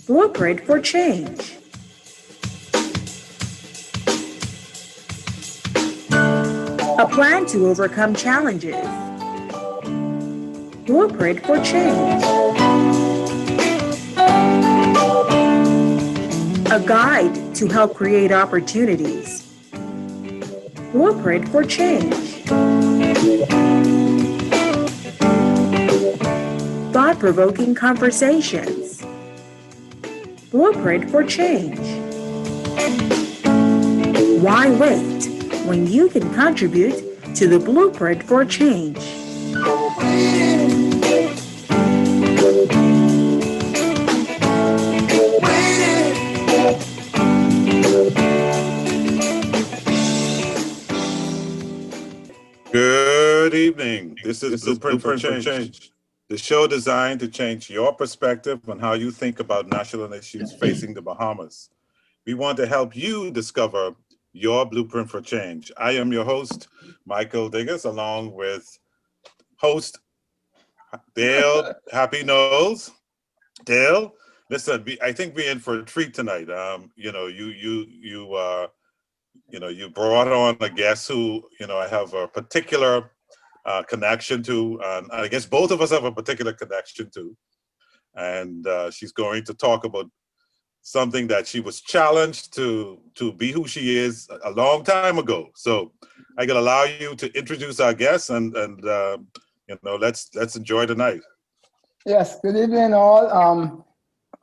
Blueprint for Change. A plan to overcome challenges. Blueprint for Change. A guide to help create opportunities. Blueprint for Change. Thought-provoking conversations. Blueprint for Change. Why wait when you can contribute to the Blueprint for Change? Good evening. This is Blueprint for Change, the show designed to change your perspective on how you think about national issues facing the Bahamas. We want to help you discover your blueprint for change. I am your host, Michael Diggiss, along with host Dale Happy Knowles. Dale, listen, I think we're in for a treat tonight. You brought on a guest who, I have a particular connection to, and I guess both of us have a particular connection to. And she's going to talk about something that she was challenged to be who she is a long time ago. So I can allow you to introduce our guest and let's enjoy the night. Yes, good evening all.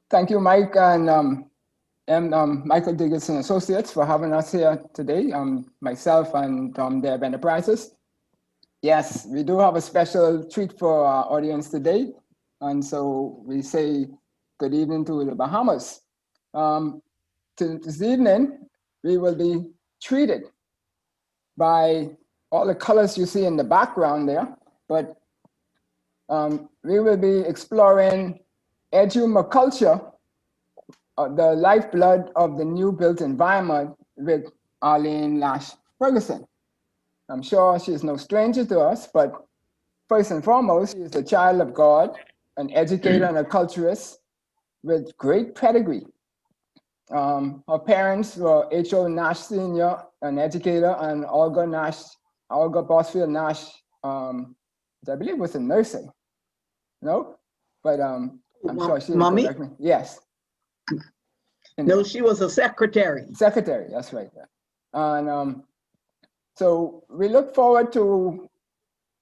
Thank you, Mike and Michael Diggiss and Associates for having us here today. Myself and Deb Enterprises. Yes, we do have a special treat for our audience today. And so we say good evening to the Bahamas. This evening, we will be treated by all the colors you see in the background there, but we will be exploring Edu.Ma.Cul.Cha, the lifeblood of the new built environment with Arlene Nash Ferguson. I'm sure she's no stranger to us, but first and foremost, she is a child of God, an educator and a culturist with great pedigree. Her parents were H.O. Nash Sr., an educator, and Olga Bosfield Nash, I believe was in nursing. No? But I'm sure she will correct me. Yes. No, she was a secretary. Secretary, that's right. And so we look forward to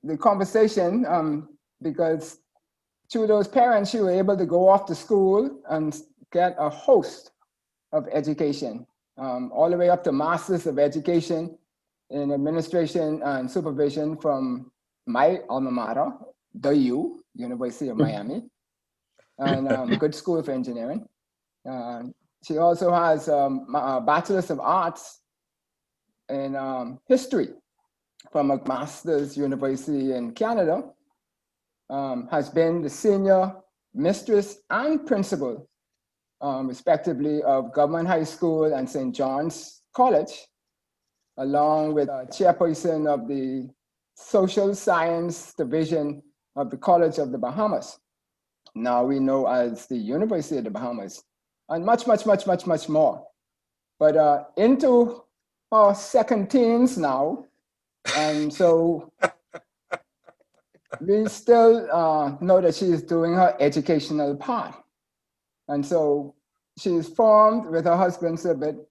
the conversation because through those parents, she was able to go off to school and get a host of education, all the way up to Masters of Education in Administration and Supervision from my alma mater, the University of Miami, and good school for engineering. She also has a Bachelor's of Arts in History from McMaster's University in Canada, has been the senior mistress and principal respectively, of Government High School and St. John's College, along with chairperson of the Social Science Division of the College of the Bahamas. Now we know as the University of the Bahamas, and much more. But into her second teens now, and so we still know that she is doing her educational part. And so she's formed with her husband, Silbert,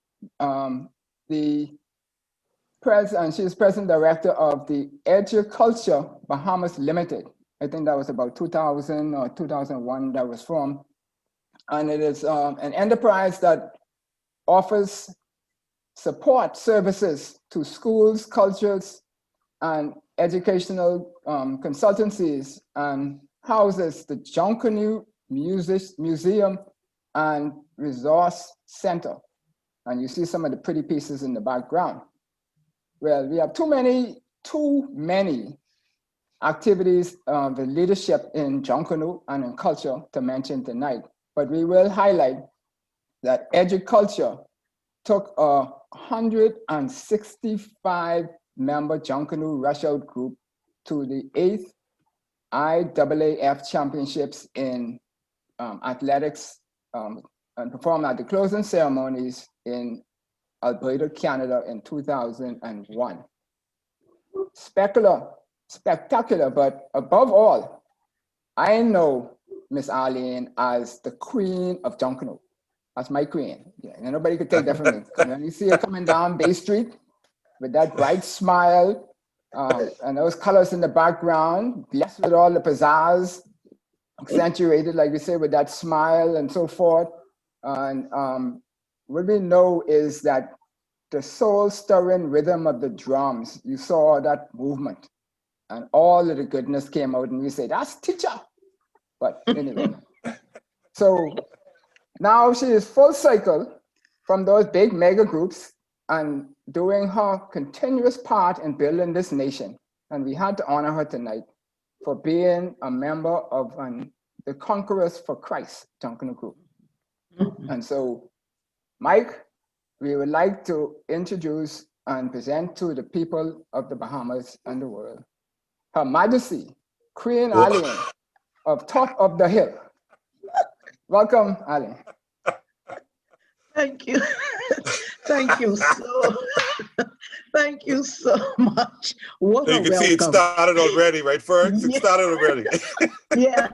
she's present director of the Educulture Bahamas Limited. I think that was about 2000 or 2001 that was formed. And it is an enterprise that offers support services to schools, cultures, and educational consultancies, and houses the Junkanoo Museum and Resource Center. And you see some of the pretty pieces in the background. Well, we have too many activities of the leadership in Junkanoo and in culture to mention tonight. But we will highlight that Educulture took a 165 member Junkanoo rush out group to the 8th IAAF championships in athletics and performed at the closing ceremonies in Alberta, Canada in 2001. Spectacular, but above all, I know Miss Arlene as the queen of Junkanoo. That's my queen. Yeah, and nobody could take that from me. When you see her coming down Bay Street with that bright smile and those colors in the background, blessed with all the pizzazz, accentuated, like we say, with that smile and so forth. And what we know is that the soul-stirring rhythm of the drums, you saw that movement, and all of the goodness came out, and we say, that's teacher. But anyway, so now she is full cycle from those big mega groups and doing her continuous part in building this nation. And we had to honor her tonight for being a member of the Conquerors for Christ Junkanoo group. And so, Mike, we would like to introduce and present to the people of the Bahamas and the world, Her Majesty, Queen Arlene of Top of the Hill. Welcome, Arlene. Thank you. Thank you so. Thank you so much. What You a can see it welcome. started already, right, Ferg? It started already. Yes,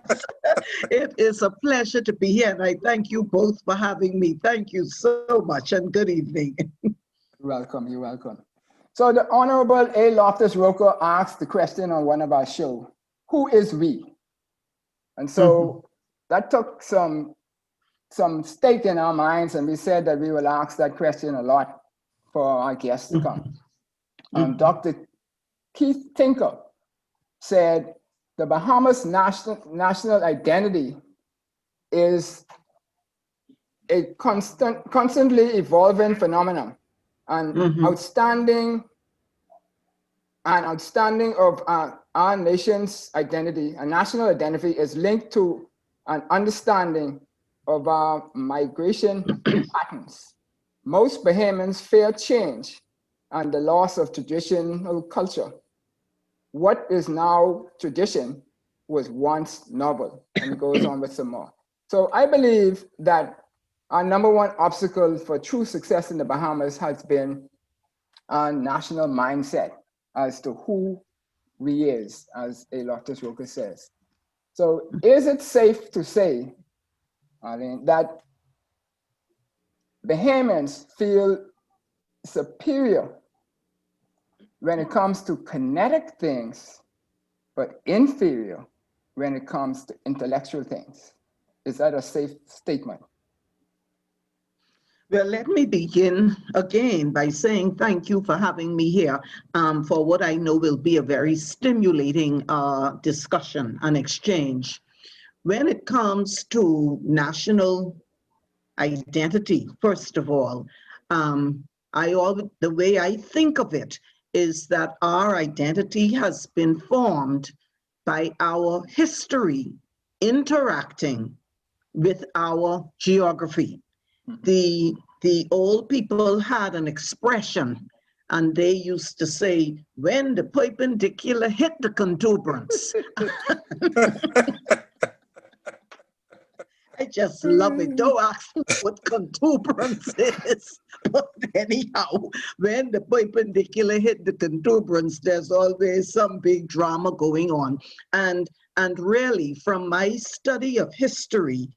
it is a pleasure to be here, and I thank you both for having me. Thank you so much, and good evening. You're welcome, you're welcome. So the Honorable A. Loftus Roker asked the question on one of our shows, who is we? And so that took some stake in our minds, and we said that we will ask that question a lot for our guests to come. Dr. Keith Tinker said, the Bahamas national identity is a constantly evolving phenomenon, and outstanding of our nation's identity, a national identity, is linked to an understanding of our migration patterns. Most Bahamians fear change and the loss of traditional culture. What is now tradition was once novel, and it goes on with some more. So I believe that our number one obstacle for true success in the Bahamas has been our national mindset as to who we is, as A. Loftus Roker says. So is it safe to say, Arlene, that Bahamians feel superior when it comes to kinetic things, but inferior when it comes to intellectual things? Is that a safe statement? Well, let me begin again by saying thank you for having me here for what I know will be a very stimulating discussion and exchange. When it comes to national identity, first of all, the way I think of it is that our identity has been formed by our history interacting with our geography. The old people had an expression, and they used to say, when the perpendicular hit the contuberance. I just love it. Don't ask me what contuberance is. But anyhow, when the perpendicular hit the contuberance, there's always some big drama going on. And really, from my study of history,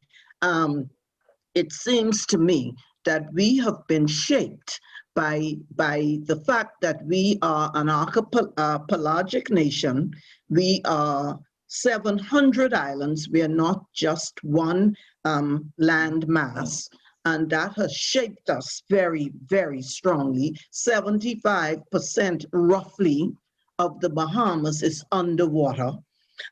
it seems to me that we have been shaped by the fact that we are an archipelagic nation. We are 700 islands. We are not just one land mass. And that has shaped us very, very strongly. 75% roughly of the Bahamas is underwater.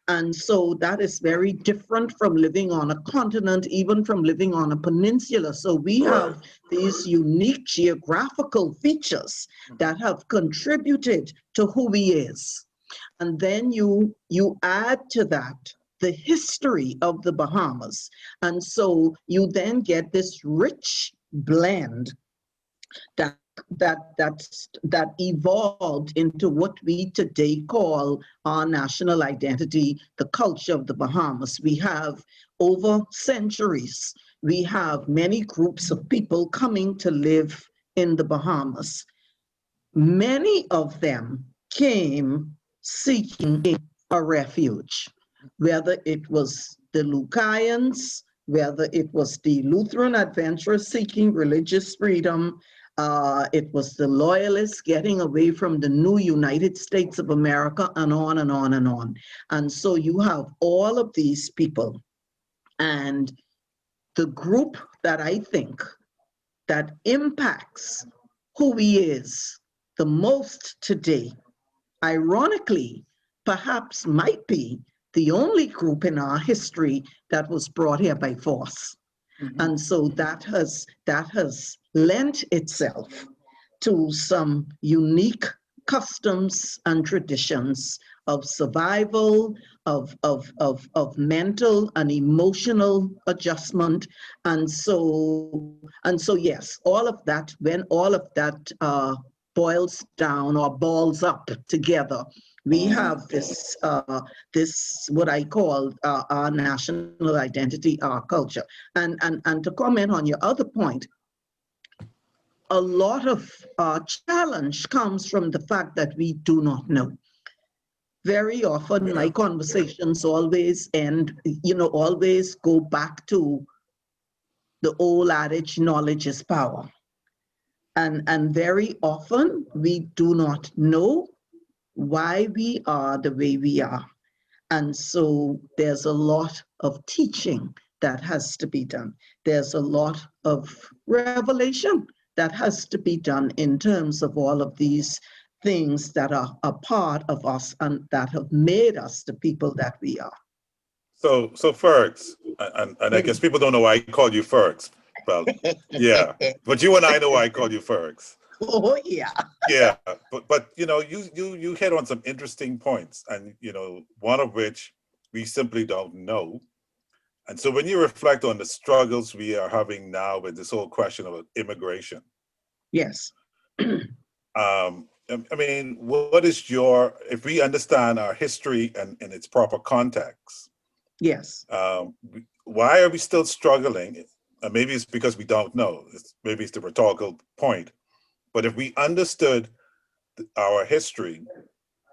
And so that is very different from living on a continent, even from living on a peninsula. So we have these unique geographical features that have contributed to who we is. And then you add to that the history of the Bahamas. And so you then get this rich blend that that evolved into what we today call our national identity, the culture of the Bahamas. We have over centuries, we have many groups of people coming to live in the Bahamas. Many of them came seeking a refuge, whether it was the Lucayans, whether it was the Lutheran adventurers seeking religious freedom, it was the loyalists getting away from the new United States of America, and on and on and on. And so you have all of these people. And the group that I think that impacts who he is the most today, ironically, perhaps might be the only group in our history that was brought here by force. Mm-hmm. And so that has lent itself to some unique customs and traditions of survival, of mental and emotional adjustment. And so yes, all of that, when all of that boils down or balls up together, we have this what I call our national identity, our culture. And to comment on your other point, a lot of challenge comes from the fact that we do not know. Very often my conversations always end, always go back to the old adage, knowledge is power. And very often we do not know why we are the way we are. And so there's a lot of teaching that has to be done. There's a lot of revelation that has to be done in terms of all of these things that are a part of us and that have made us the people that we are. So Fergs, and I guess people don't know why I call you Fergs. Well, yeah, but you and I know why I call you Fergs. Oh yeah. Yeah, but you hit on some interesting points, and one of which we simply don't know. And so when you reflect on the struggles we are having now with this whole question of immigration. Yes. I mean, what is if we understand our history and in its proper context? Yes. Why are we still struggling? Maybe it's because we don't know. Maybe it's the rhetorical point. But if we understood our history,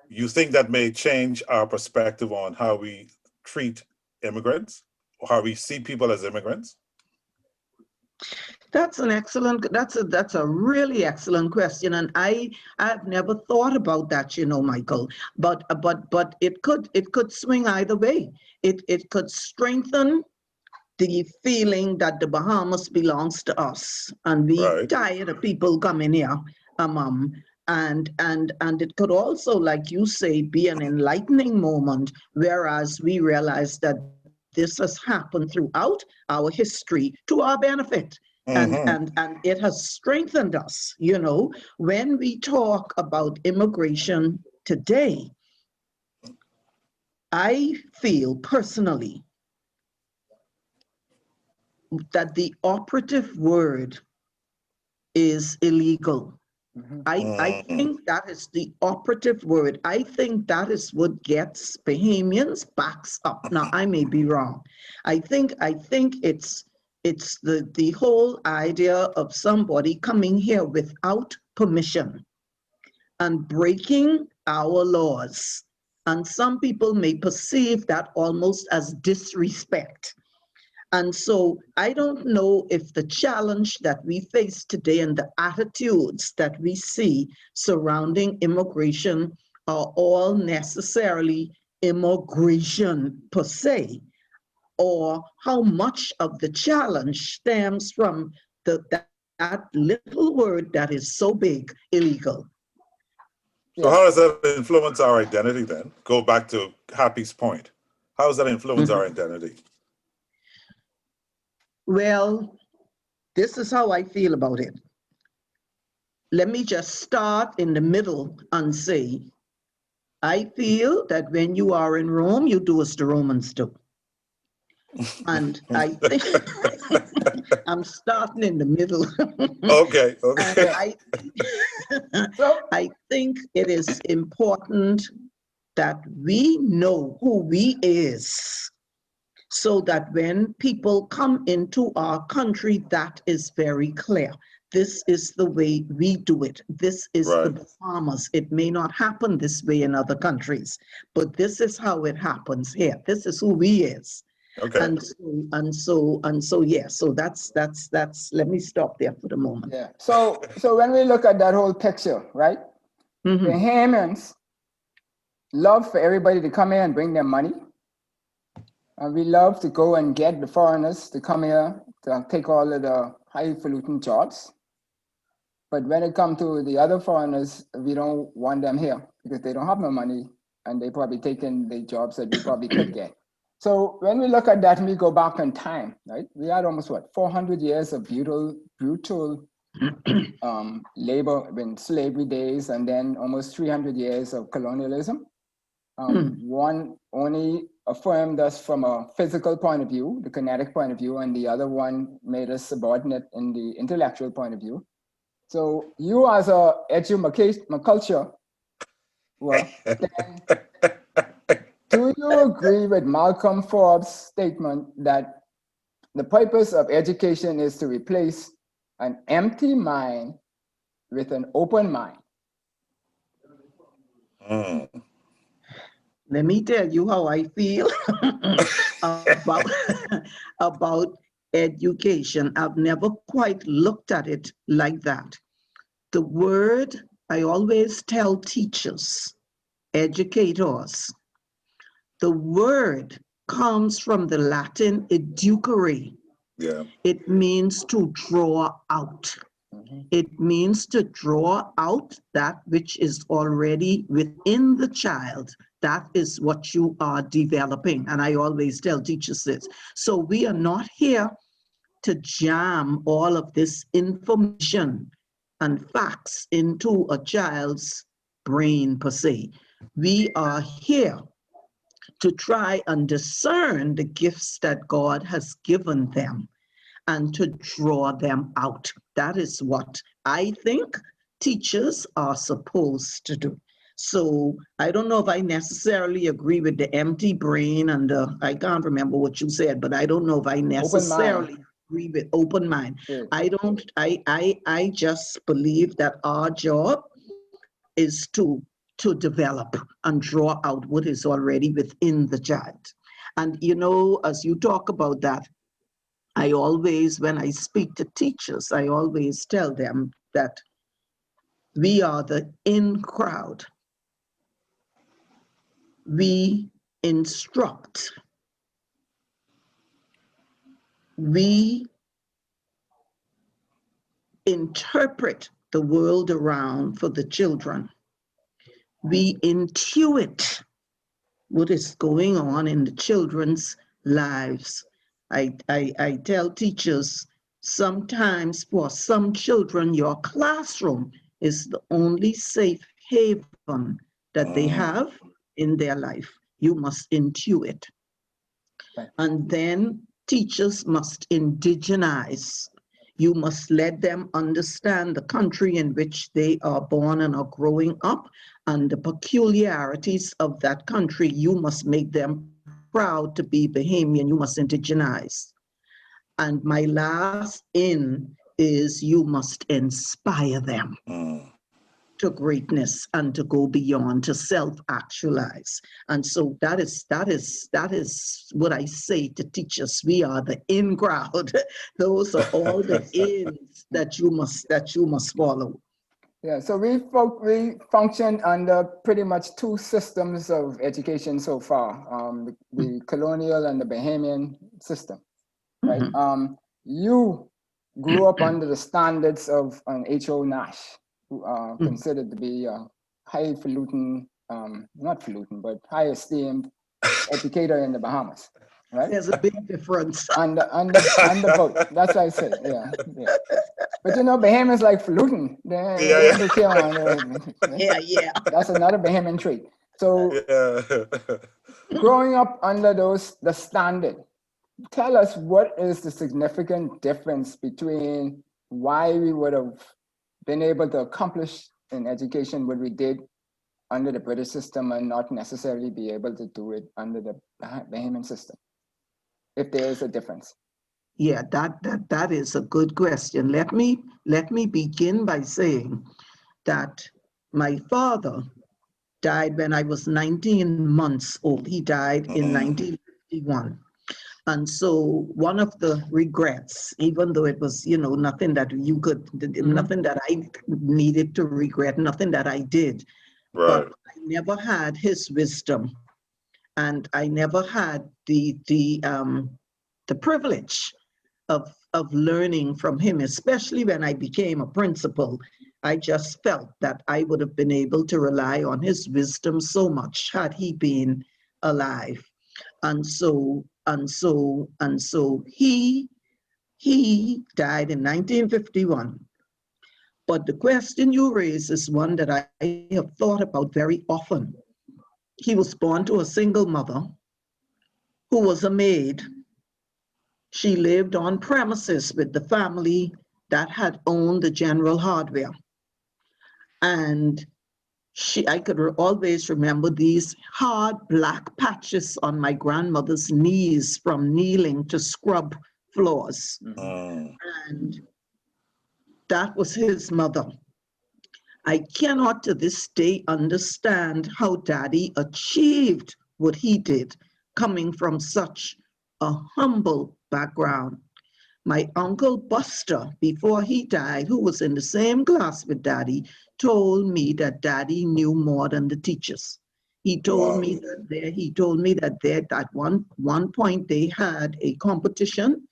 you think that may change our perspective on how we treat immigrants or how we see people as immigrants? That's a really excellent question, and I've never thought about that, Michael. But it could swing either way. It could strengthen the feeling that the Bahamas belongs to us, and we tired of people coming here, and it could also, like you say, be an enlightening moment, whereas we realize that this has happened throughout our history to our benefit. And it has strengthened us, when we talk about immigration today. I feel personally that the operative word is illegal. I think that is the operative word. I think that is what gets Bahamians backs up. Now, I may be wrong. I think it's the whole idea of somebody coming here without permission and breaking our laws. And some people may perceive that almost as disrespect. And so I don't know if the challenge that we face today and the attitudes that we see surrounding immigration are all necessarily immigration per se, or how much of the challenge stems from that little word that is so big, illegal. So how does that influence our identity then? Go back to Happy's point. How does that influence our identity? Well, this is how I feel about it. Let me just start in the middle and say, I feel that when you are in Rome, you do as the Romans do. And I think I'm starting in the middle. Okay, And okay. I think it is important that we know who we is, so that when people come into our country, that is very clear. This is the way we do it. This is the Right. Bahamas. It may not happen this way in other countries, but this is how it happens here. This is who we is. Okay. Yeah. So that's. Let me stop there for the moment. Yeah. So when we look at that whole picture, right? Mhm. Bahamians love for everybody to come here and bring their money. And we love to go and get the foreigners to come here to take all of the highfalutin jobs. But when it comes to the other foreigners, we don't want them here because they don't have no money and they probably taking the jobs that we probably could get. So when we look at that and we go back in time, right? We had almost 400 years of brutal labor in slavery days, and then almost 300 years of colonialism. One only affirmed us from a physical point of view, the kinetic point of view, and the other one made us subordinate in the intellectual point of view. So you as a Edu.Ma.Cul.Cha, well, then, do you agree with Malcolm Forbes' statement that the purpose of education is to replace an empty mind with an open mind? Let me tell you how I feel about, about education. I've never quite looked at it like that. The word, I always tell teachers, educators, the word comes from the Latin educare. Yeah. It means to draw out. It means to draw out that which is already within the child. That is what you are developing. And I always tell teachers this. So we are not here to jam all of this information and facts into a child's brain per se. We are here to try and discern the gifts that God has given them and to draw them out. That is what I think teachers are supposed to do. So I don't know if I necessarily agree with the empty brain and I can't remember what you said, but I don't know if I necessarily agree with open mind. Good. I just believe that our job is to develop and draw out what is already within the child. And you know, as you talk about that, I always, when I speak to teachers, I always tell them that we are the in crowd. We instruct. We interpret the world around for the children. We intuit what is going on in the children's lives. I tell teachers, sometimes for some children, your classroom is the only safe haven that they have in their life. You must intuit. And then teachers must indigenize. You must let them understand the country in which they are born and are growing up and the peculiarities of that country. You must make them proud to be Bahamian. You must indigenize. And my last in is you must inspire them to greatness and to go beyond, to self-actualize. And so that is what I say to teachers. We are the in crowd. Those are all the ins that you must follow. Yeah, so we function under pretty much two systems of education so far, the colonial and the Bahamian system, right? You grew up under the standards of an H.O. Nash, who are considered to be a highfalutin, not falutin, but high esteemed educator in the Bahamas, right? There's a big difference. And the vote. That's what I say. Yeah. But you know, Bahamians like falutin. They care on Yeah. That's another Bahamian trait. So growing up under the standard, tell us what is the significant difference between why we would have been able to accomplish in education what we did under the British system and not necessarily be able to do it under the Bahamian system, if there is a difference. Yeah, that is a good question. Let me begin by saying that my father died when I was 19 months old. He died in 1951. And so one of the regrets, even though it was, nothing that you could, nothing that I needed to regret, nothing that I did, Right. but I never had his wisdom, and I never had the privilege of learning from him, especially when I became a principal. I just felt that I would have been able to rely on his wisdom so much had he been alive. And so he died in 1951. But the question you raise is one that I have thought about very often. He was born to a single mother who was a maid. She lived on premises with the family that had owned the general hardware. And I could always remember these hard black patches on my grandmother's knees from kneeling to scrub floors. And that was his mother. I cannot to this day understand how Daddy achieved what he did, coming from such a humble background. My uncle Buster, before he died, who was in the same class with Daddy, told me that Daddy knew more than the teachers. He told me that at one point they had a competition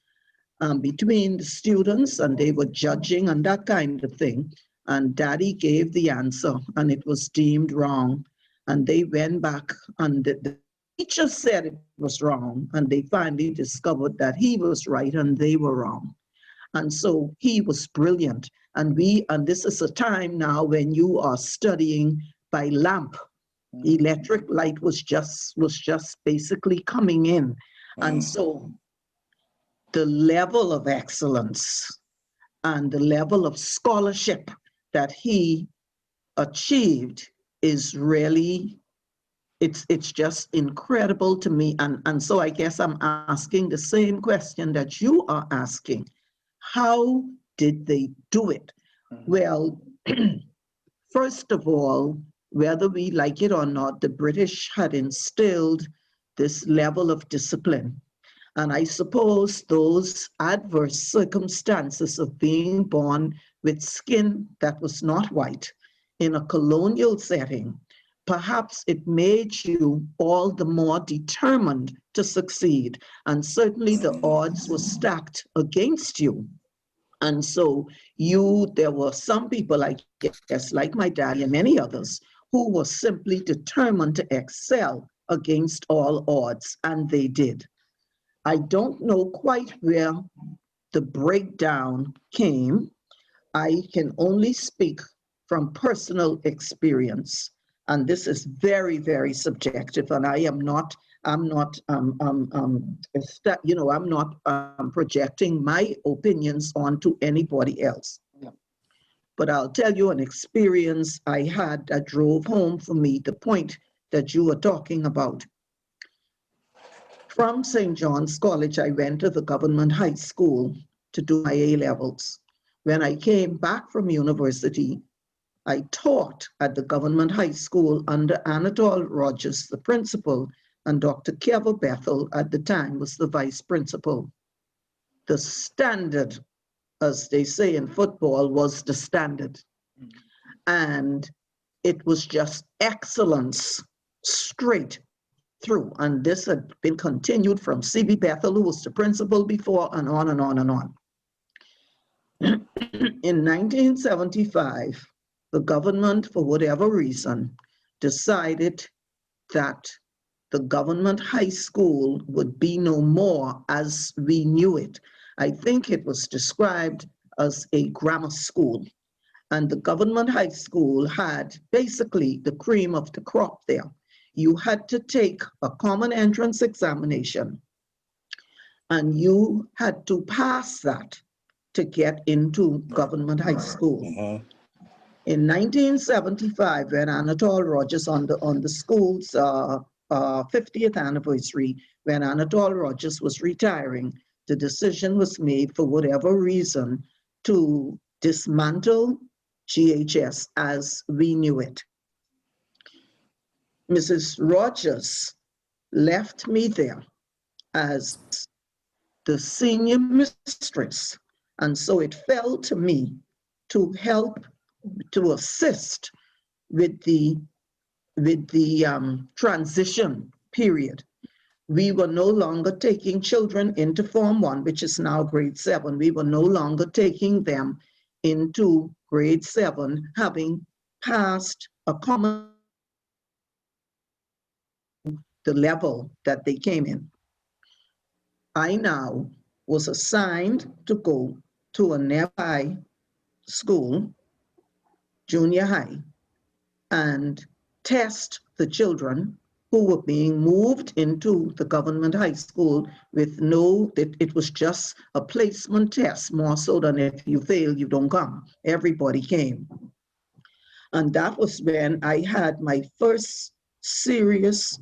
between the students, and they were judging and that kind of thing. And Daddy gave the answer, and it was deemed wrong. And they went back, and the teacher said it was wrong, and they finally discovered that he was right and they were wrong. And so he was brilliant. And this is a time now when you are studying by lamp. Electric light was just basically coming in. And so the level of excellence and the level of scholarship that he achieved is really, it's just incredible to me. And so I guess I'm asking the same question that you are asking. How did they do it? Well, first of all, whether we like it or not, the British had instilled this level of discipline. And I suppose those adverse circumstances of being born with skin that was not white in a colonial setting, perhaps it made you all the more determined to succeed. And certainly the odds were stacked against you. And so there were some people, I guess, like my daddy and many others, who were simply determined to excel against all odds, and they did. I don't know quite where the breakdown came. I can only speak from personal experience, and this is very, very subjective. And I'm not projecting my opinions onto anybody else. Yeah. But I'll tell you an experience I had that drove home for me the point that you were talking about. From St. John's College, I went to the government high school to do my A-levels. When I came back from university, I taught at the government high school under Anatole Rogers, the principal, and Dr. Keva Bethel at the time was the vice principal. The standard, as they say in football, was the standard. And it was just excellence straight through. And this had been continued from C.B. Bethel, who was the principal before, and on and on and on. In 1975, the government, for whatever reason, decided that the government high school would be no more as we knew it. I think it was described as a grammar school. And the government high school had basically the cream of the crop there. You had to take a common entrance examination. and you had to pass that to get into government high school. In 1975, when Anatole Rogers on the school's 50th anniversary, when Anatole Rogers was retiring, the decision was made, for whatever reason, to dismantle GHS as we knew it. Mrs. Rogers left me there as the senior mistress, and so it fell to me to help, to assist with the transition period. We were no longer taking children into Form 1, which is now grade 7. We were no longer taking them into grade 7, having passed a common the level that they came in. I now was assigned to go to a nearby school, junior high, and test the children who were being moved into the government high school with it was just a placement test, more so than if you fail, you don't come. Everybody came. And that was when I had my first serious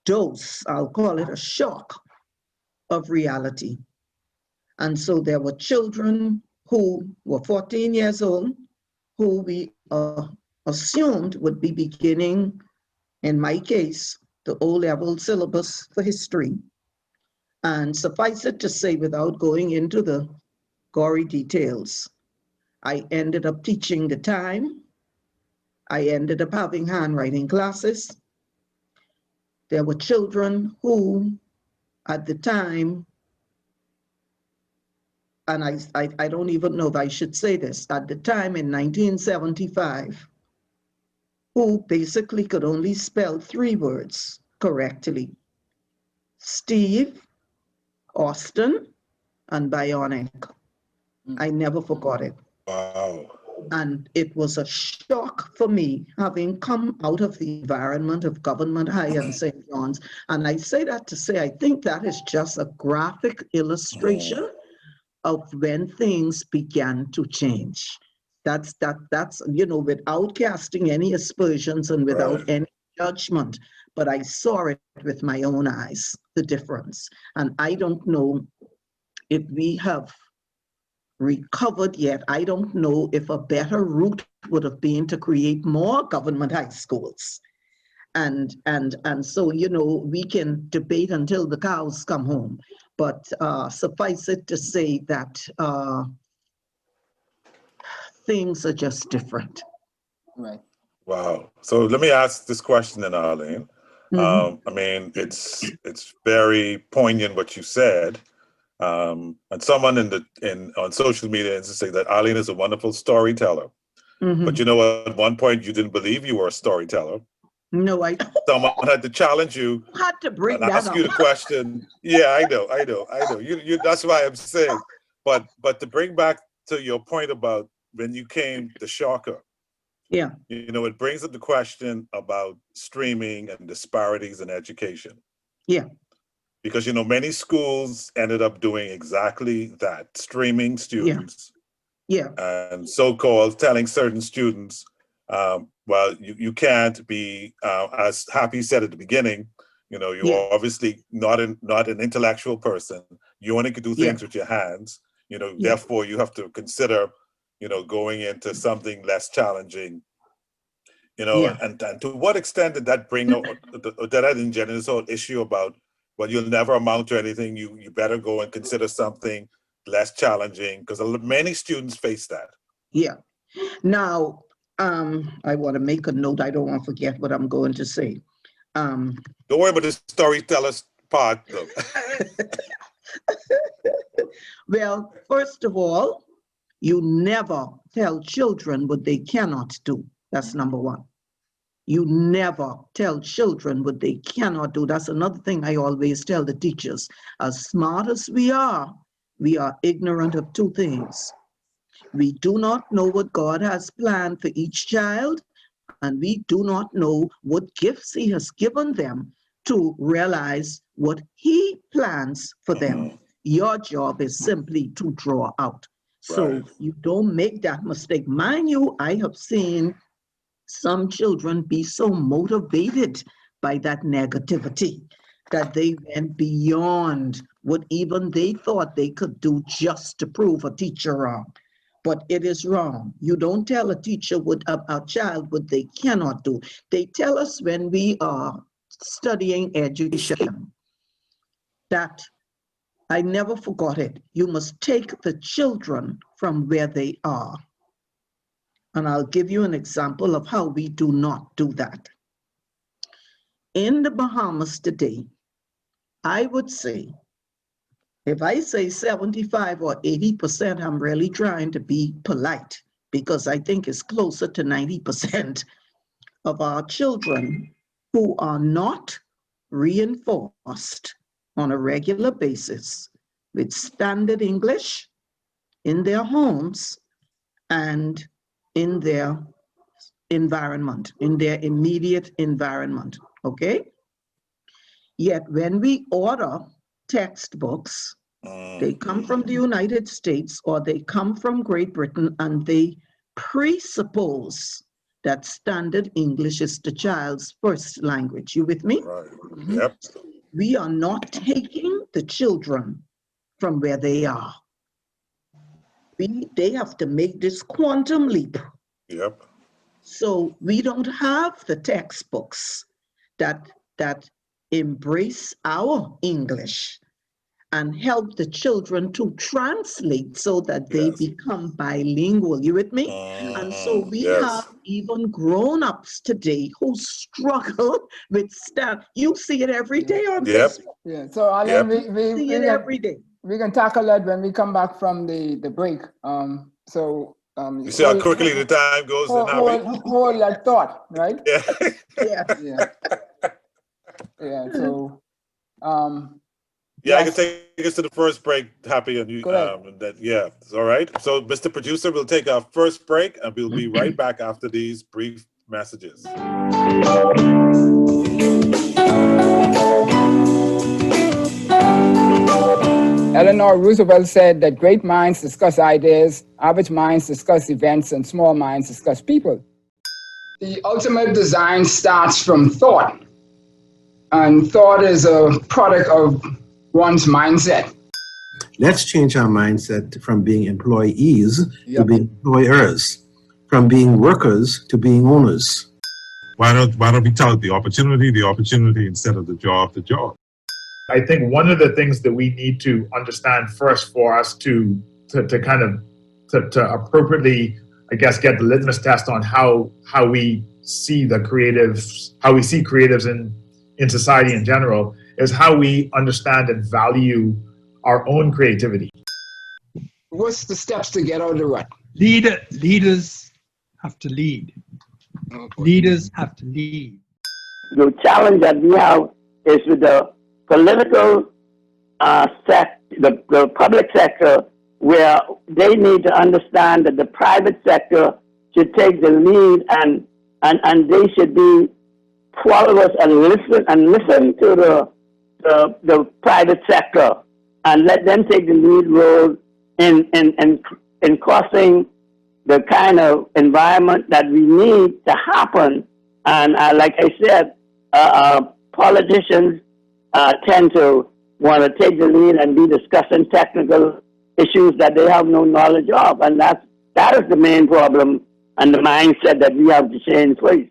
dose, I'll call it a shock, of reality. And so there were children who were 14 years old, who we assumed would be beginning, in my case, the O-level syllabus for history. And suffice it to say, without going into the gory details, I ended up teaching the time. I ended up having handwriting classes. There were children who, at the time, and I don't even know if I should say this, at the time in 1975, who basically could only spell 3 words correctly: Steve, Austin, and Bionic. I never forgot it. Wow. And it was a shock for me, having come out of the environment of Government High and St. John's. And I say that to say, I think that is just a graphic illustration of when things began to change. That's without casting any aspersions and without any judgment, but I saw it with my own eyes, the difference. And I don't know if we have recovered yet. I don't know if a better route would have been to create more government high schools. And so, we can debate until the cows come home, but suffice it to say that things are just different. Right. Wow. So let me ask this question then, Arlene. I mean, it's very poignant what you said. And someone on social media is to say that Arlene is a wonderful storyteller. But at one point you didn't believe you were a storyteller. No, I don't. Someone had to challenge you. Had to bring and that ask up. you the question. Yeah, I know. You that's why I'm saying. But to bring back to your point about when you came, the shocker. Yeah. It brings up the question about streaming and disparities in education. Yeah. Because, many schools ended up doing exactly that, streaming students. Yeah. And so-called telling certain students, well, you can't be, as Happy said at the beginning, you're obviously not an intellectual person. You only can do things with your hands. Therefore you have to consider, going into something less challenging. And to what extent did that bring that engender this whole issue about, well, you'll never amount to anything. You better go and consider something less challenging, because many students face that. Yeah. Now, I want to make a note. I don't want to forget what I'm going to say. Don't worry about the storyteller's part, though. Well, first of all, you never tell children what they cannot do. That's number one. You never tell children what they cannot do. That's another thing I always tell the teachers. As smart as we are ignorant of 2 things. We do not know what God has planned for each child, and we do not know what gifts He has given them to realize what He plans for them. Your job is simply to draw out. So Right. you don't make that mistake. Mind you, I have seen some children be so motivated by that negativity that they went beyond what even they thought they could do just to prove a teacher wrong. But it is wrong. You don't tell a teacher what a child what they cannot do. They tell us when we are studying education that I never forgot it. You must take the children from where they are. And I'll give you an example of how we do not do that. In the Bahamas today, I would say, if I say 75 or 80%, I'm really trying to be polite because I think it's closer to 90% of our children who are not reinforced on a regular basis with standard English in their homes and in their environment, in their immediate environment, okay? Yet when we order textbooks, they come from the United States or they come from Great Britain and they presuppose that standard English is the child's first language. You with me? Right. Yep. We are not taking the children from where they are. They have to make this quantum leap. Yep. So we don't have the textbooks that embrace our English and help the children to translate so that they become bilingual. You with me? And so we have even grown-ups today who struggle with you see it every day on Facebook. Yeah. So Arlene, we See it every day. We can tackle that when we come back from the break. You see how quickly the time goes in hold that thought, right? Yeah. Yeah. So I can take us to the first break, Happy, and you it's all right. So Mr. Producer, we'll take our first break and we'll be right back after these brief messages. Eleanor Roosevelt said that great minds discuss ideas, average minds discuss events, and small minds discuss people. The ultimate design starts from thought, and thought is a product of one's mindset. Let's change our mindset from being employees to being employers, from being workers to being owners. Why don't we tell it the opportunity instead of the job, the job? I think one of the things that we need to understand first for us to appropriately, I guess, get the litmus test on how we see the creatives, how we see creatives in society in general, is how we understand and value our own creativity. What's the steps to get out of the rut? Leaders have to lead. Leaders have to lead. The challenge that we have is with the political the public sector, where they need to understand that the private sector should take the lead and they should be followers and listen to the private sector and let them take the lead role in causing the kind of environment that we need to happen. And like I said, politicians tend to want to take the lead and be discussing technical issues that they have no knowledge of. And that is the main problem and the mindset that we have to change, please.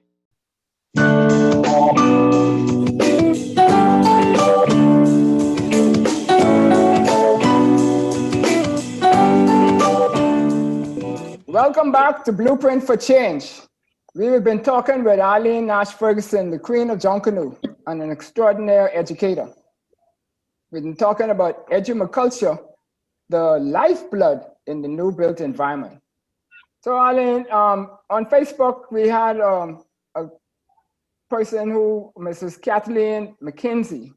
Welcome back to Blueprint for Change. We have been talking with Arlene Nash Ferguson, the queen of Junkanoo, and an extraordinary educator. We've been talking about Edu.Ma.Cul.Cha, the lifeblood in the new built environment. So Arlene, on Facebook, we had a person Mrs. Kathleen McKinsey,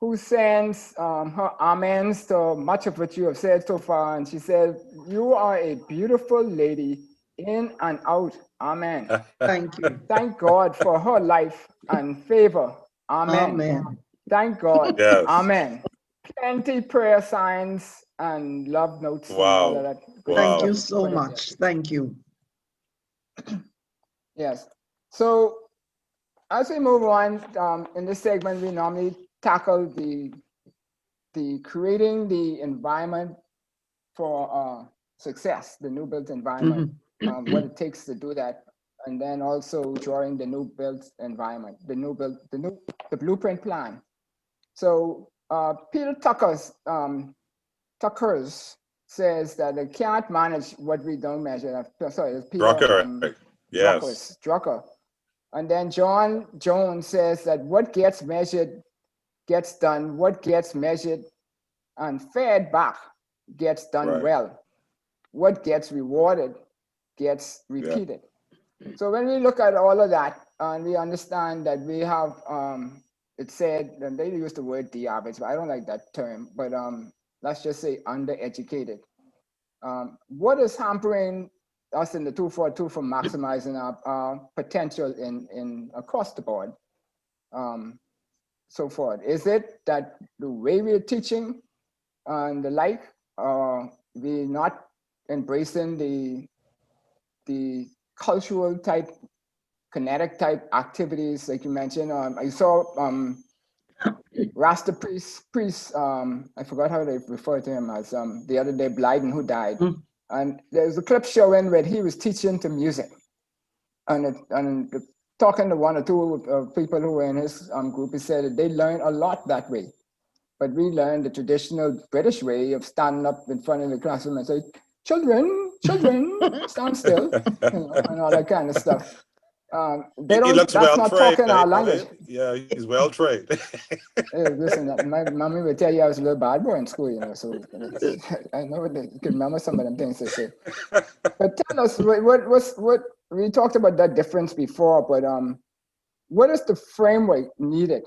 who sends her amens to much of what you have said so far. And she said, "You are a beautiful lady in and out. Amen." Thank you. Thank God for her life and favor. Amen. Amen. Thank God. Yes. Amen. plenty prayer signs and love notes and all of that. good Thank Wow. you stuff so put in there. much. Thank you. Yes. So as we move on, in this segment, we normally tackle the creating the environment for success, the new built environment, what it takes to do that, and then also drawing the new built environment, the blueprint plan. So Peter Tuckers says that they can't manage what we don't measure. Sorry, it's Peter Drucker. Yes. Drucker. And then John Jones says that what gets measured gets done, what gets measured and fed back gets done Right. well. What gets rewarded gets repeated. So when we look at all of that and we understand that we have, it said, and they use the word de-average, but I don't like that term, but let's just say undereducated. What is hampering us in the 242 from maximizing our potential in across the board? So forth. Is it that the way we're teaching and the like, we're not embracing the cultural type, kinetic type activities like you mentioned? I saw Rasta priest, I forgot how they refer to him as the other day, Blyden, who died. And there's a clip showing where he was teaching to music. And talking to one or two people who were in his group, he said that they learned a lot that way. But we learned the traditional British way of standing up in front of the classroom and say, children, stand still, and all that kind of stuff. They don't, He looks that's well not trained, talking our right? language. Yeah, he's well trained. Hey, listen, my mommy would tell you I was a little bad boy in school, so I know they can remember some of them things they say. But tell us, what we talked about that difference before, but what is the framework needed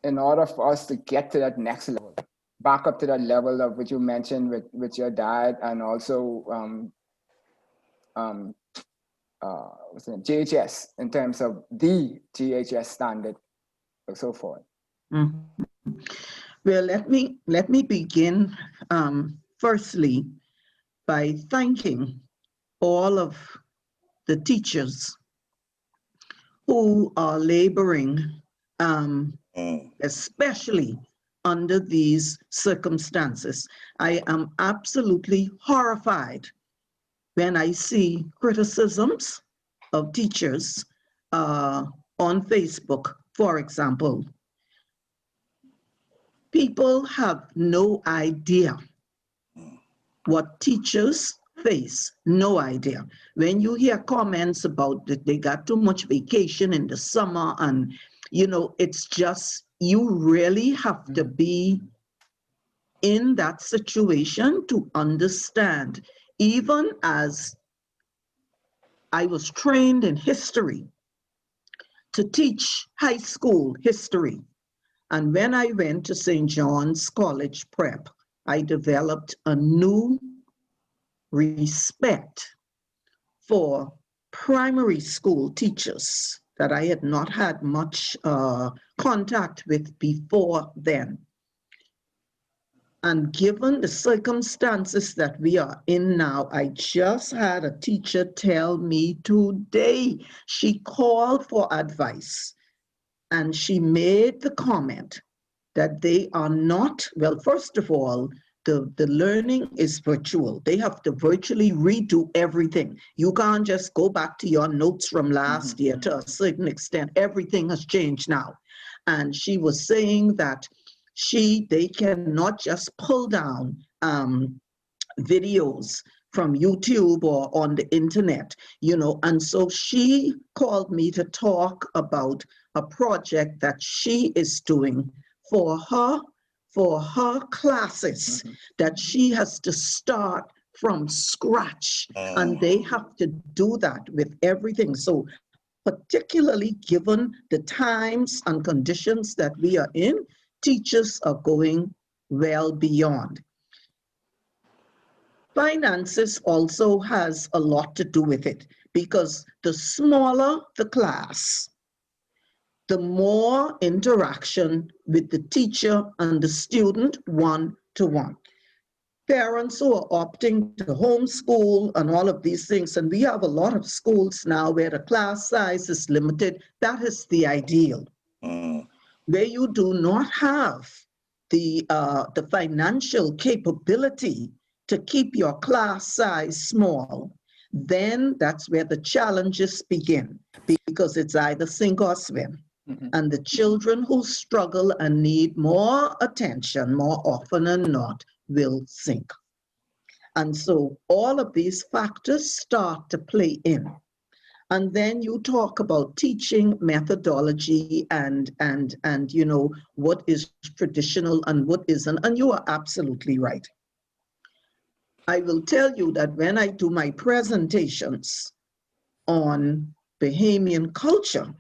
in order for us to get to that next level, back up to that level of what you mentioned with your dad and also what's the name? GHS, in terms of the GHS standard and so forth? Well, let me begin firstly by thanking all of the teachers who are laboring, especially under these circumstances. I am absolutely horrified when I see criticisms of teachers on Facebook, for example. People have no idea what teachers face, no idea. When you hear comments about that they got too much vacation in the summer and, it's just, you really have to be in that situation to understand. Even as I was trained in history to teach high school history, and when I went to St. John's College Prep, I developed a new respect for primary school teachers that I had not had much contact with before then. And given the circumstances that we are in now, I just had a teacher tell me today, she called for advice. And she made the comment that they are not, well, first of all, the learning is virtual. They have to virtually redo everything. You can't just go back to your notes from last year to a certain extent. Everything has changed now. And she was saying that they cannot just pull down videos from YouTube or on the internet, and so she called me to talk about a project that she is doing for her classes that she has to start from scratch, and they have to do that with everything. So particularly given the times and conditions that we are in, teachers are going well beyond. Finances also has a lot to do with it, because the smaller the class, the more interaction with the teacher and the student one-to-one. Parents who are opting to homeschool and all of these things, and we have a lot of schools now where the class size is limited. That is the ideal. Where you do not have the financial capability to keep your class size small, then that's where the challenges begin, because it's either sink or swim. And the children who struggle and need more attention more often than not will sink. And so all of these factors start to play in. And then you talk about teaching methodology and you know, what is traditional and what isn't, and you are absolutely right. I will tell you that when I do my presentations on Bahamian culture,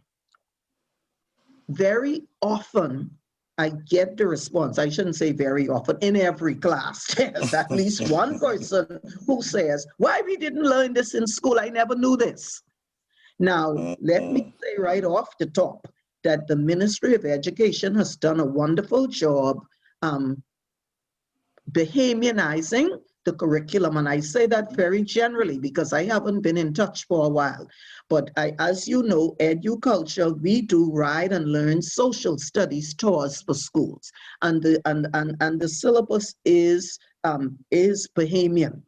very often I get the response, I shouldn't say very often, in every class, there's at least one person who says, why we didn't learn this in school, I never knew this. Now, let me say right off the top that the Ministry of Education has done a wonderful job Bahamianizing the curriculum, and I say that very generally because I haven't been in touch for a while. But as you know, Educulture, we do ride and learn social studies tours for schools, and the syllabus is Bahamian,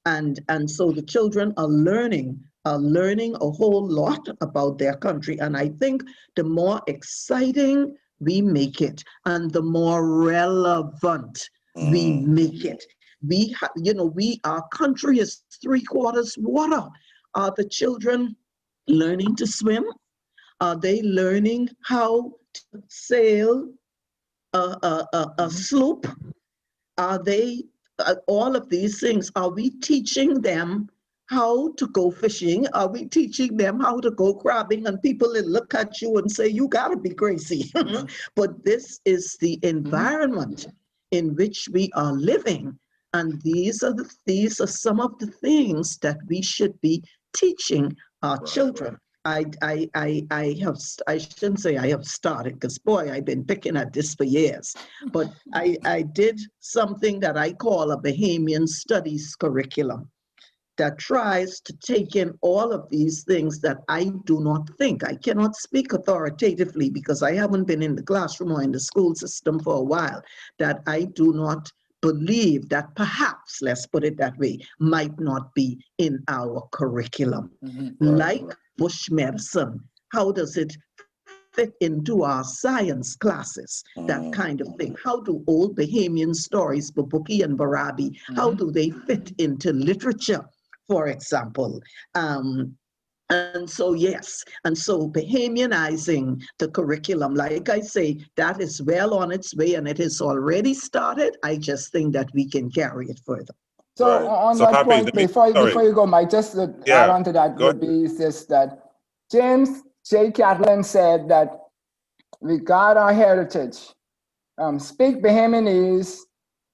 and so the children are learning a whole lot about their country. And I think the more exciting we make it, and the more relevant we make it. Our country is 3/4 water. Are the children learning to swim? Are they learning how to sail a sloop? Are they, all of these things, are we teaching them how to go fishing? Are we teaching them how to go crabbing? And people will look at you and say, you gotta be crazy. But this is the environment in which we are living. And these are some of the things that we should be teaching our children. I shouldn't say I have started, because boy, I've been picking at this for years. But I did something that I call a Bahamian studies curriculum that tries to take in all of these things that I do not think. I cannot speak authoritatively because I haven't been in the classroom or in the school system for a while, that I do not believe that perhaps, let's put it that way, might not be in our curriculum. Like bush medicine, how does it fit into our science classes, that kind of thing? How do old Bahamian stories, Babuki and Barabi, how do they fit into literature, for example? And so, yes, and so Bahamianizing the curriculum, like I say, that is well on its way and it has already started. I just think that we can carry it further. So on that point, before you go, Mike, just to add on to that would be just that James J. Catlin said that we got our heritage. Speak Bahamianese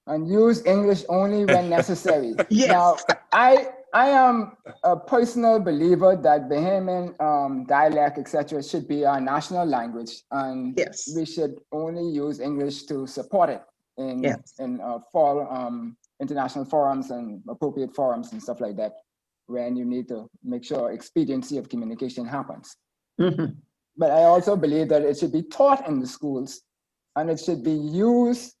and use English only when necessary. Yes. Now, I am a personal believer that Bahamian dialect, etc., should be our national language, and we should only use English to support it in international forums and appropriate forums and stuff like that, when you need to make sure expediency of communication happens. But I also believe that it should be taught in the schools, and it should be used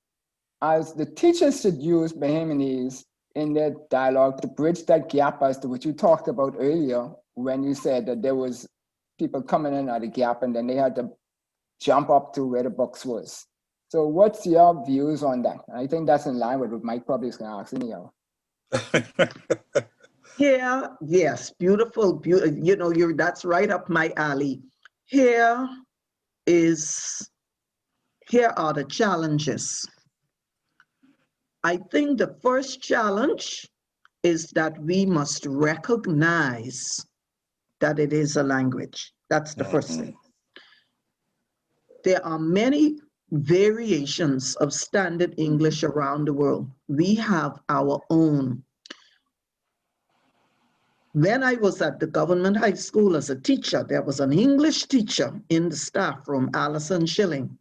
as the teachers should use Bahamianese in their dialogue to bridge that gap as to what you talked about earlier, when you said that there was people coming in at a gap and then they had to jump up to where the box was. So what's your views on that? I think that's in line with what Mike probably is going to ask anyhow. Yeah, yes, beautiful, you know, that's right up my alley. Here are the challenges. I think the first challenge is that we must recognize that it is a language. That's the first thing. There are many variations of standard English around the world. We have our own. When I was at the government high school as a teacher, there was an English teacher in the staff room, Allison Schilling.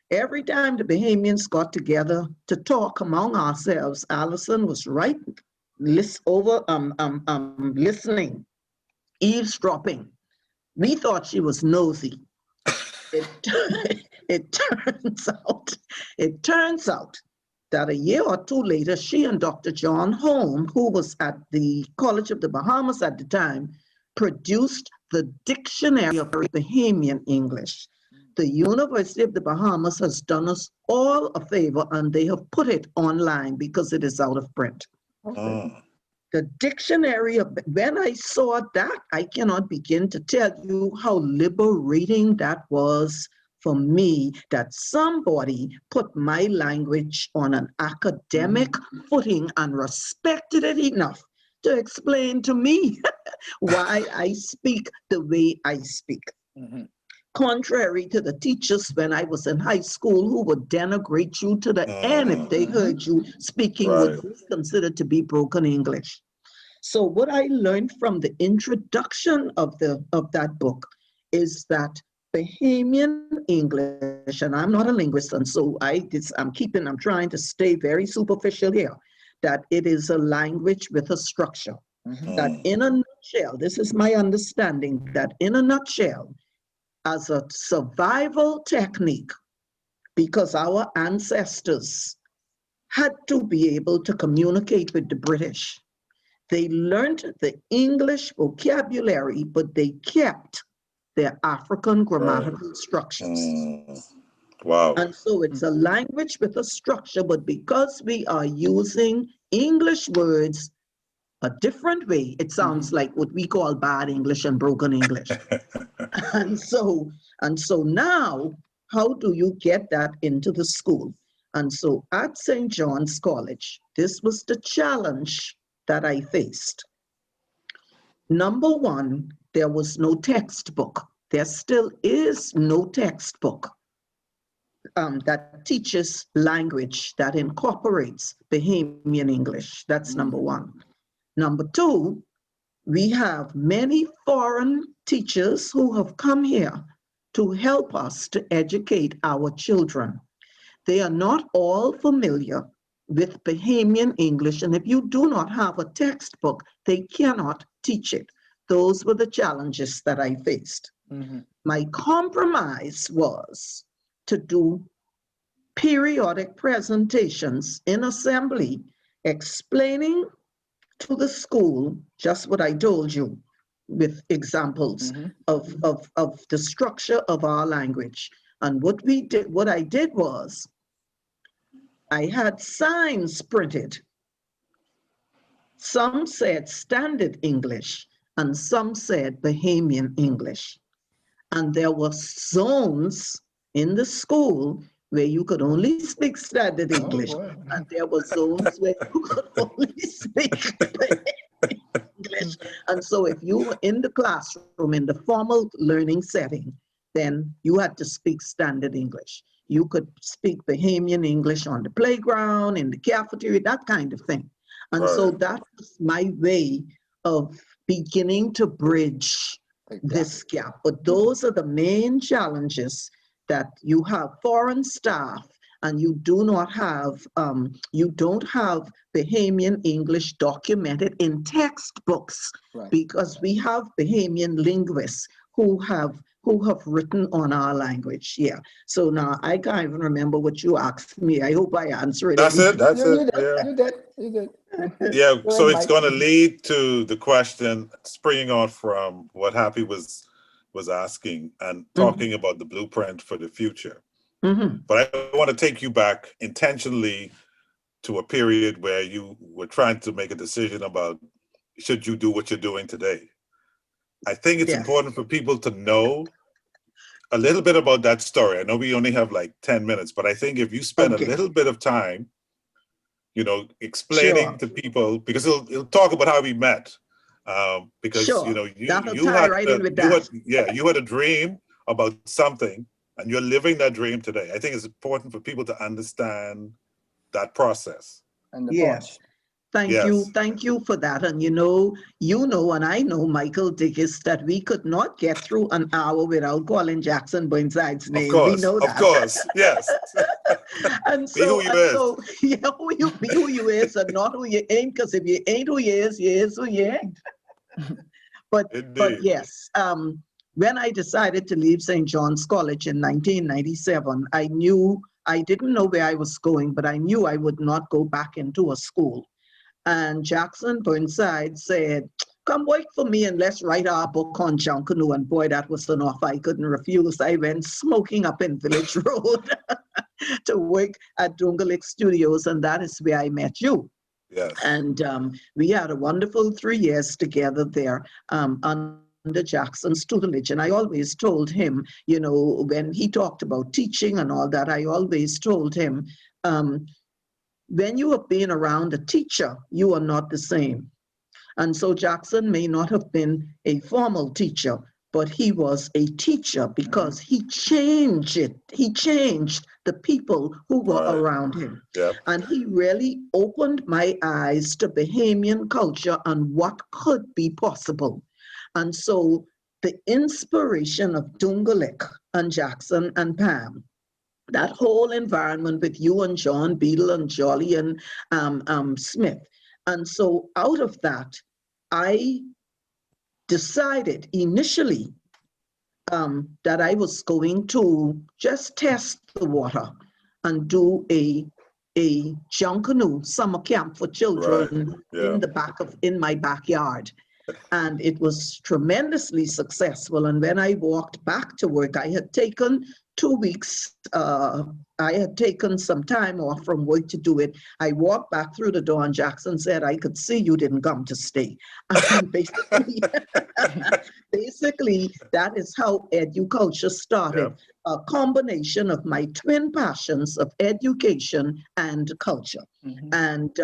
Every time the Bahamians got together to talk among ourselves, Allison was right listening, eavesdropping. We thought she was nosy. It turns out that a year or two later, she and Dr. John Holm, who was at the College of the Bahamas at the time, produced the Dictionary of Bahamian English. The University of the Bahamas has done us all a favor, and they have put it online because it is out of print. The dictionary of, when I saw that, I cannot begin to tell you how liberating that was for me, that somebody put my language on an academic footing and respected it enough to explain to me why I speak the way I speak. Contrary to the teachers when I was in high school who would denigrate you to the end if they heard you speaking what was considered to be broken English. So what I learned from the introduction of that book is that Bahamian English, and I'm not a linguist, and so I'm trying to stay very superficial here, that it is a language with a structure. That in a nutshell, this is my understanding, that in a nutshell, as a survival technique, because our ancestors had to be able to communicate with the British. They learned the English vocabulary, but they kept their African grammatical structures. Wow. And so it's a language with a structure, but because we are using English words a different way, it sounds like what we call bad English and broken English. And so now, how do you get that into the school? And so at St. John's College, this was the challenge that I faced. Number one, there was no textbook. There still is no textbook that teaches language that incorporates Bahamian English. That's number one. Number two, we have many foreign teachers who have come here to help us to educate our children. They are not all familiar with Bahamian English, and if you do not have a textbook, they cannot teach it. Those were the challenges that I faced. My compromise was to do periodic presentations in assembly explaining to the school just what I told you with examples of the structure of our language. And what I did was I had signs printed. Some said standard English and some said Bahamian English. And there were zones in the school where you could only speak standard English. And there were zones where you could only speak English. And so if you were in the classroom in the formal learning setting, then you had to speak standard English. You could speak Bahamian English on the playground, in the cafeteria, that kind of thing. And so that was my way of beginning to bridge this gap. But those are the main challenges, that you have foreign staff and you do not have, you don't have Bahamian English documented in textbooks, because we have Bahamian linguists who have written on our language. Yeah. So now I can't even remember what you asked me. I hope I answered it. That's it. You did. Yeah. So it's going to lead to the question springing off from what Happy was asking and talking about the blueprint for the future. But I want to take you back intentionally to a period where you were trying to make a decision about should you do what you're doing today. I think it's important for people to know a little bit about that story. I know we only have like 10 minutes, but I think if you spend a little bit of time, you know, explaining to people, because he'll talk about how we met. Because you know, you had a dream about something and you're living that dream today. I think it's important for people to understand that process. And the Thank you for that. And and I know, Michael Diggiss, that we could not get through an hour without calling Jackson Burnside's name. We know that. Of course, yes. And so, yeah, be who you is and not who you ain't, because if you ain't who you is who you ain't. But yes, when I decided to leave St. John's College in 1997, I didn't know where I was going, but I knew I would not go back into a school. And Jackson Burnside said, come work for me and let's write our book on Junkanoo. And boy, that was an offer I couldn't refuse. I went smoking up in Village Road to work at Dungalik Studios, and that is where I met you. Yes. And we had a wonderful 3 years together there under Jackson's tutelage. And I always told him, when he talked about teaching and all that, I always told him, when you have been around a teacher, you are not the same. And so Jackson may not have been a formal teacher, but he was a teacher because he changed it. He changed the people who were around him. Yep. And he really opened my eyes to Bahamian culture and what could be possible. And so the inspiration of Dungalik and Jackson and Pam, that whole environment with you and John Beadle and Jolly and Smith. And so out of that, I decided initially that I was going to just test the water and do a Junkanoo summer camp for children in my backyard. And it was tremendously successful. And when I walked back to work, I had taken 2 weeks, I had taken some time off from work to do it. I walked back through the door and Jackson said, I could see you didn't come to stay. And basically, that is how Educulture started. A combination of my twin passions of education and culture. And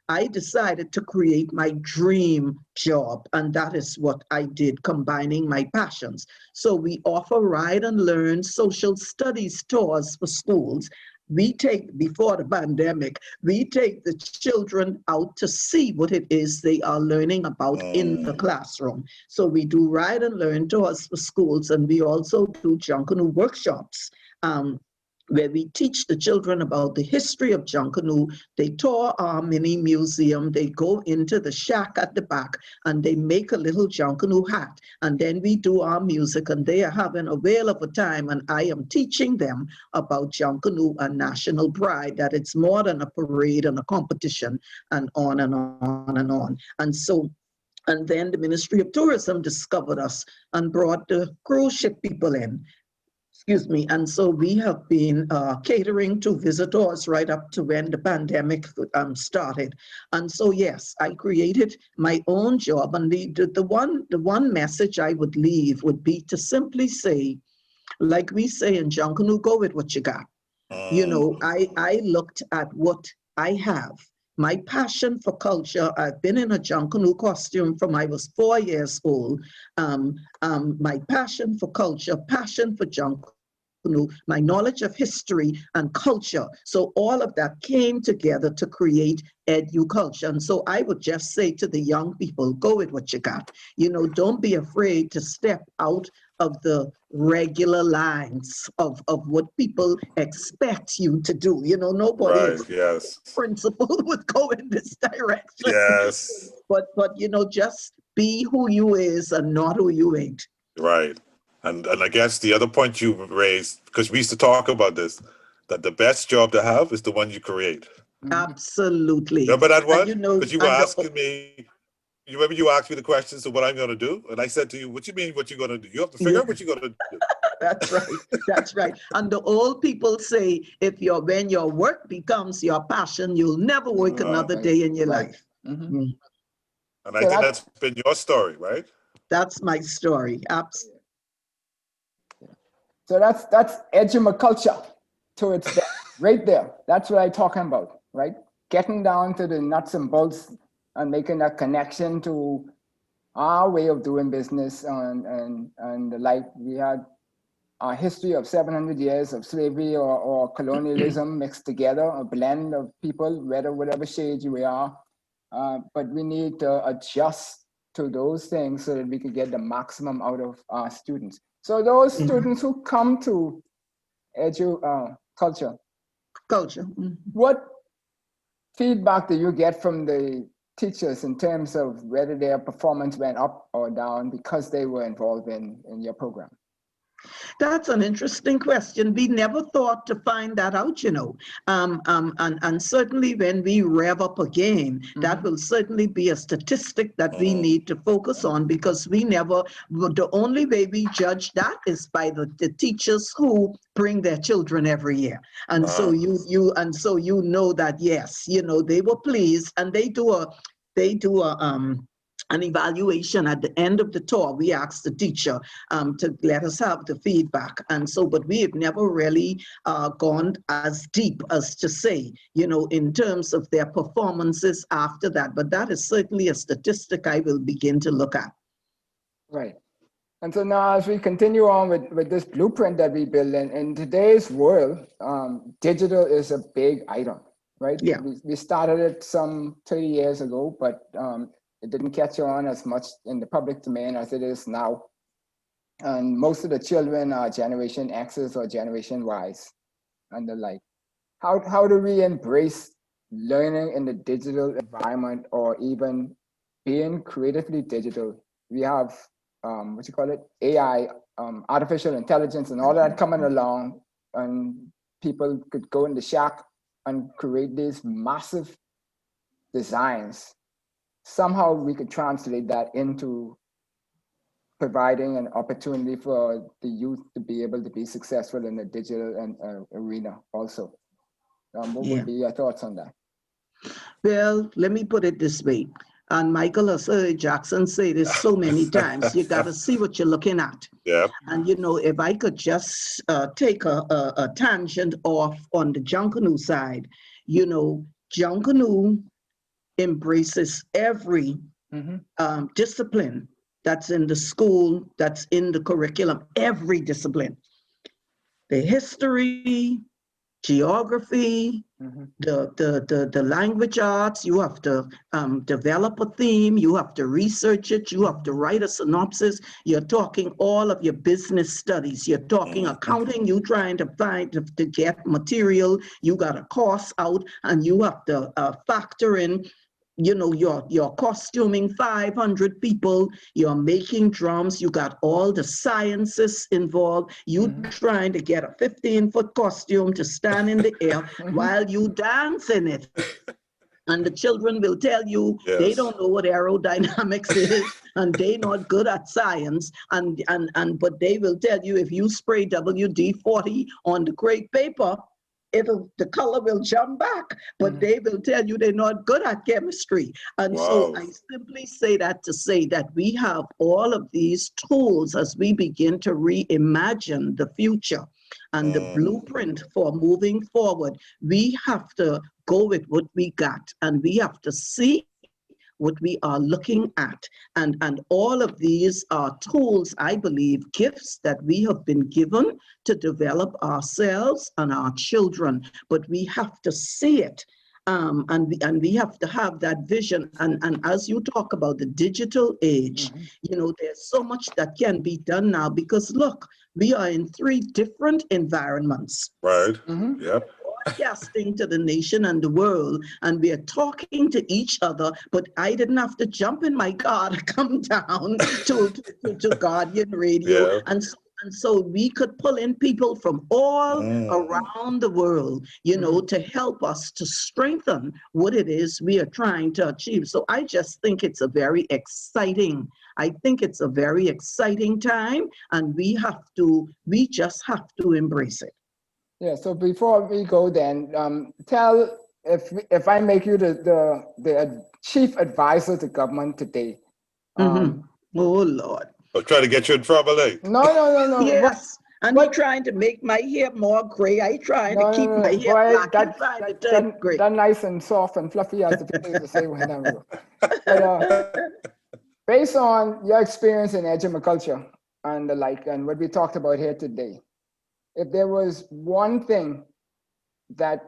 I decided to create my dream job. And that is what I did, combining my passions. So we offer ride and learn social studies tours for schools. We take, before the pandemic, we take the children out to see what it is they are learning about in the classroom. So we do ride and learn tours for schools, and we also do Junkanoo workshops, where we teach the children about the history of Junkanoo. They tour our mini museum, they go into the shack at the back, and they make a little Junkanoo hat. And then we do our music, and they are having a whale of a time, and I am teaching them about Junkanoo and national pride, that it's more than a parade and a competition, and on and on and on. And then the Ministry of Tourism discovered us and brought the cruise ship people in. Excuse me. And so we have been catering to visitors right up to when the pandemic started. And so, yes, I created my own job. And the one message I would leave would be to simply say, like we say in Junkanoo, go with what you got. I looked at what I have. My passion for culture, I've been in a Junkanoo costume from I was 4 years old. My passion for culture, passion for Junkanoo, my knowledge of history and culture. So all of that came together to create Educulture. And so I would just say to the young people, go with what you got. Don't be afraid to step out of the regular lines of what people expect you to do. Nobody principle would go in this direction. Yes. But just be who you is and not who you ain't. Right. And I guess the other point you raised, because we used to talk about this, that the best job to have is the one you create. Absolutely. Remember that one? Because you were asking me, you remember you asked me the questions of what I'm going to do? And I said to you, what you mean what you're going to do? You have to figure out what you're going to do. That's right. That's right. And the old people say, when your work becomes your passion, you'll never work another day in your life. And I think that's been your story, right? That's my story. Absolutely. So that's Edu.Ma.Cul.Cha towards that, right there. That's what I'm talking about, right? Getting down to the nuts and bolts and making that connection to our way of doing business and the life. We had a history of 700 years of slavery or colonialism mixed together, a blend of people, whatever shade you are. but we need to adjust to those things so that we can get the maximum out of our students. So those students who come to Educulture, what feedback do you get from the teachers in terms of whether their performance went up or down because they were involved in your program? That's an interesting question. We never thought to find that out, you know. And certainly when we rev up again, that will certainly be a statistic that we need to focus on, because we never, the only way we judge that is by the teachers who bring their children every year. And so you know that, yes, you know, they were pleased, and they do an evaluation at the end of the tour. We asked the teacher to let us have the feedback. And so, but we have never really gone as deep as to say, you know, in terms of their performances after that. But that is certainly a statistic I will begin to look at. Right. And so now as we continue on with this blueprint that we build in today's world, digital is a big item, right? Yeah. We started it some 30 years ago, but it didn't catch on as much in the public domain as it is now. And most of the children are Generation X's or Generation Y's and the like. How do we embrace learning in the digital environment, or even being creatively digital? We have, AI, artificial intelligence and all that coming along, and people could go in the shack and create these massive designs. Somehow we could translate that into providing an opportunity for the youth to be able to be successful in the digital arena also. What would be your thoughts on that? Well, let me put it this way. And Michael has heard Jackson say this so many times, you got to see what you're looking at. Yeah. And, you know, if I could just take a tangent off on the Junkanoo side, you know, Junkanoo embraces every discipline that's in the school, that's in the curriculum, every discipline. The history, geography, the language arts, you have to develop a theme, you have to research it, you have to write a synopsis, you're talking all of your business studies, you're talking accounting, you trying to find, to get material, you got a course out, and you have to factor in, you know, you're costuming 500 people, you're making drums, you got all the sciences involved, you trying to get a 15-foot costume to stand in the air while you dance in it. And the children will tell you they don't know what aerodynamics is, and they not good at science, but they will tell you if you spray WD-40 on the crepe paper, the color will jump back, but they will tell you they're not good at chemistry. And so I simply say that to say that we have all of these tools as we begin to reimagine the future and the blueprint for moving forward. We have to go with what we got, and we have to see what we are looking at. And all of these are tools, I believe, gifts that we have been given to develop ourselves and our children, but we have to see it. And we have to have that vision. And as you talk about the digital age, you know, there's so much that can be done now, because look, we are in 3 different environments. Right. Yep. Broadcasting to the nation and the world, and we are talking to each other, but I didn't have to jump in my car to come down to Guardian Radio. And so we could pull in people from all around the world, you know, to help us to strengthen what it is we are trying to achieve. So I just think it's a very exciting, time, and we just have to embrace it. Yeah, so before we go then, tell, if I make you the chief advisor to government today. Oh, Lord. I'll try to get you in trouble, eh? No. Yes. And you're trying to make my hair more gray. I try to keep my hair black. That nice and soft and fluffy, as the people used to say when I was. But based on your experience in Edu.Ma.Cul.Cha and the like, and what we talked about here today, if there was one thing that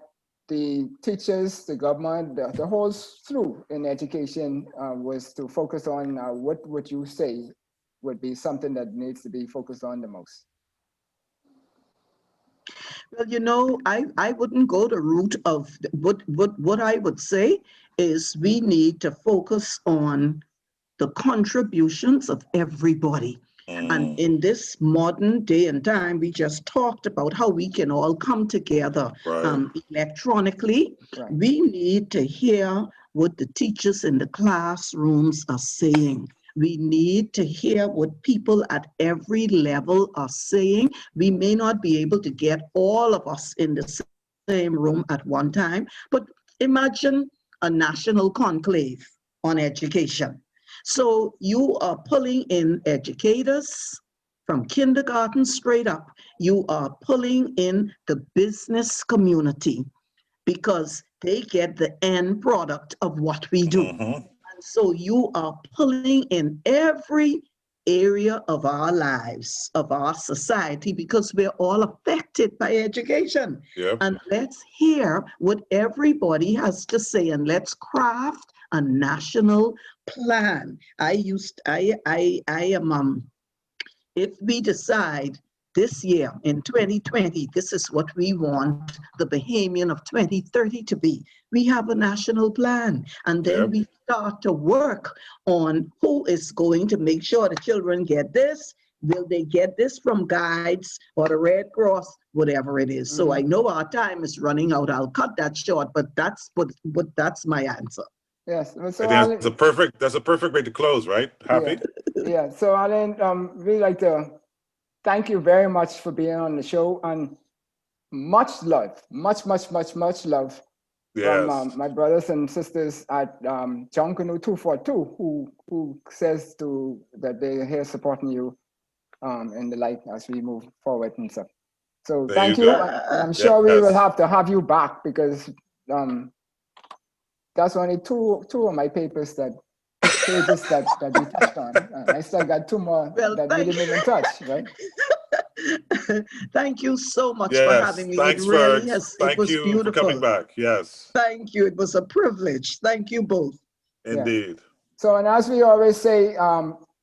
the teachers, the government, the whole through in education was to focus on what would you say would be something that needs to be focused on the most? Well, you know, I wouldn't go the route of what I would say is we need to focus on the contributions of everybody. And in this modern day and time, we just talked about how we can all come together electronically. Right. We need to hear what the teachers in the classrooms are saying. We need to hear what people at every level are saying. We may not be able to get all of us in the same room at one time, but imagine a national conclave on education. So you are pulling in educators from kindergarten straight up. You are pulling in the business community because they get the end product of what we do. And so you are pulling in every area of our lives, of our society, because we're all affected by education. And let's hear what everybody has to say, and let's craft a national plan. If we decide this year in 2020, this is what we want the Bahamian of 2030 to be, we have a national plan. And then we start to work on who is going to make sure the children get this. Will they get this from guides or the Red Cross, whatever it is? So I know our time is running out. I'll cut that short, but that's my answer. Yes. So I think that's a perfect way to close, right? Happy? Yeah. So Arlene, we'd like to thank you very much for being on the show, and much love, much love from my brothers and sisters at Junkanoo 242 who says that they're here supporting you in the light as we move forward and stuff. So thank you. And I'm sure we will have to have you back, because that's only two of my pages that we touched on. I still got two more that we didn't even touch, right? Thank you so much for having me. Thanks, it really Fergs. it was beautiful. For coming back. Yes. Thank you. It was a privilege. Thank you both. Indeed. Yeah. So, and as we always say,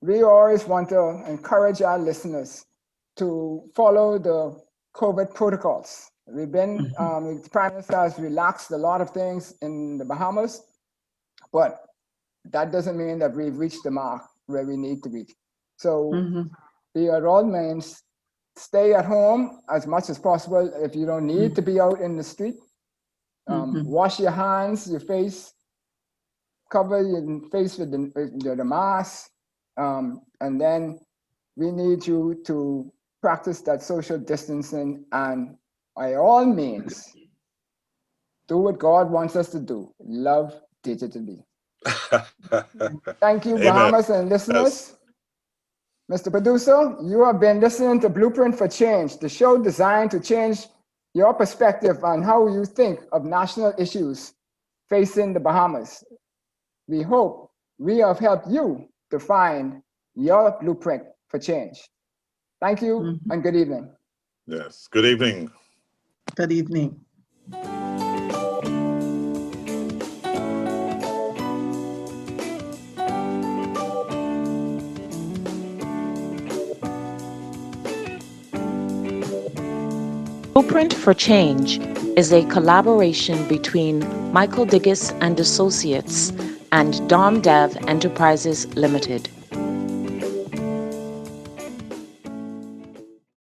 we always want to encourage our listeners to follow the COVID protocols. We've been, the Prime Minister has relaxed a lot of things in the Bahamas, but that doesn't mean that we've reached the mark where we need to be. So we are all means, stay at home as much as possible. If you don't need to be out in the street, wash your hands, your face, cover your face with the mask, and then we need you to practice that social distancing, and by all means, do what God wants us to do. Love digitally. Thank you, Bahamas and listeners. Mr. Producer, you have been listening to Blueprint for Change, the show designed to change your perspective on how you think of national issues facing the Bahamas. We hope we have helped you to find your blueprint for change. Thank you and good evening. Yes, good evening. Good evening. Blueprint for Change is a collaboration between Michael Diggiss and Associates and Dom Dev Enterprises Limited.